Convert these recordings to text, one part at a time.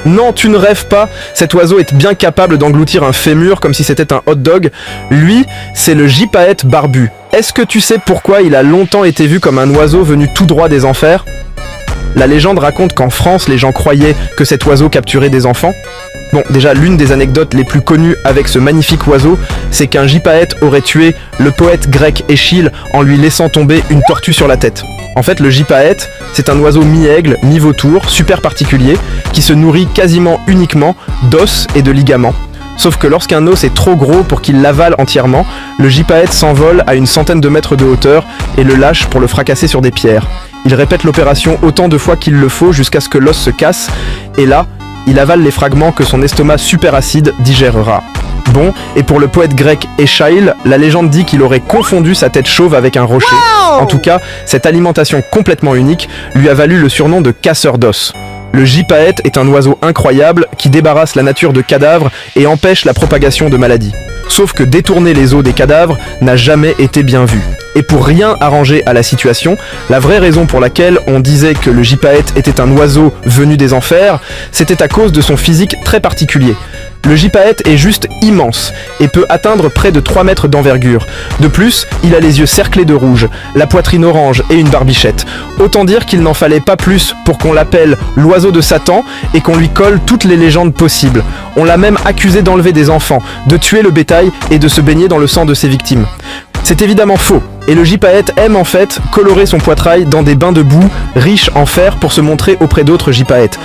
Non, tu ne rêves pas, cet oiseau est bien capable d'engloutir un fémur comme si c'était un hot dog. Lui, c'est le gypaète barbu. Est-ce que tu sais pourquoi il a longtemps été vu comme un oiseau venu tout droit des enfers ? La légende raconte qu'en France, les gens croyaient que cet oiseau capturait des enfants. Bon, déjà, l'une des anecdotes les plus connues avec ce magnifique oiseau, c'est qu'un gypaète aurait tué le poète grec Échille en lui laissant tomber une tortue sur la tête. En fait, le gypaète, c'est un oiseau mi-aigle, mi-vautour, super particulier, qui se nourrit quasiment uniquement d'os et de ligaments. Sauf que lorsqu'un os est trop gros pour qu'il l'avale entièrement, le gypaète s'envole à une centaine de mètres de hauteur et le lâche pour le fracasser sur des pierres. Il répète l'opération autant de fois qu'il le faut jusqu'à ce que l'os se casse, et là, il avale les fragments que son estomac super acide digérera. Bon, et pour le poète grec Échille, la légende dit qu'il aurait confondu sa tête chauve avec un rocher. En tout cas, cette alimentation complètement unique lui a valu le surnom de casseur d'os. Le gypaète est un oiseau incroyable qui débarrasse la nature de cadavres et empêche la propagation de maladies. Sauf que détourner les os des cadavres n'a jamais été bien vu. Et pour rien arranger à la situation, la vraie raison pour laquelle on disait que le gypaète était un oiseau venu des enfers, c'était à cause de son physique très particulier. Le gypaète est juste immense et peut atteindre près de 3 mètres d'envergure. De plus, il a les yeux cerclés de rouge, la poitrine orange et une barbichette. Autant dire qu'il n'en fallait pas plus pour qu'on l'appelle l'oiseau de Satan et qu'on lui colle toutes les légendes possibles. On l'a même accusé d'enlever des enfants, de tuer le bétail et de se baigner dans le sang de ses victimes. C'est évidemment faux, et le gypaète aime en fait colorer son poitrail dans des bains de boue riches en fer pour se montrer auprès d'autres gypaètes.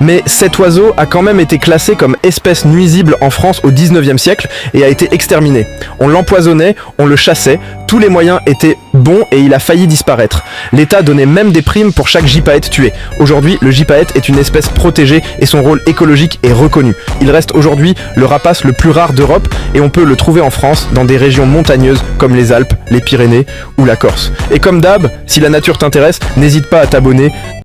Mais cet oiseau a quand même été classé comme espèce nuisible en France au 19e siècle et a été exterminé. On l'empoisonnait, on le chassait, tous les moyens étaient bons et il a failli disparaître. L'État donnait même des primes pour chaque gypaète tué. Aujourd'hui, le gypaète est une espèce protégée et son rôle écologique est reconnu. Il reste aujourd'hui le rapace le plus rare d'Europe et on peut le trouver en France dans des régions montagneuses comme les Alpes, les Pyrénées ou la Corse. Et comme d'hab, si la nature t'intéresse, n'hésite pas à t'abonner.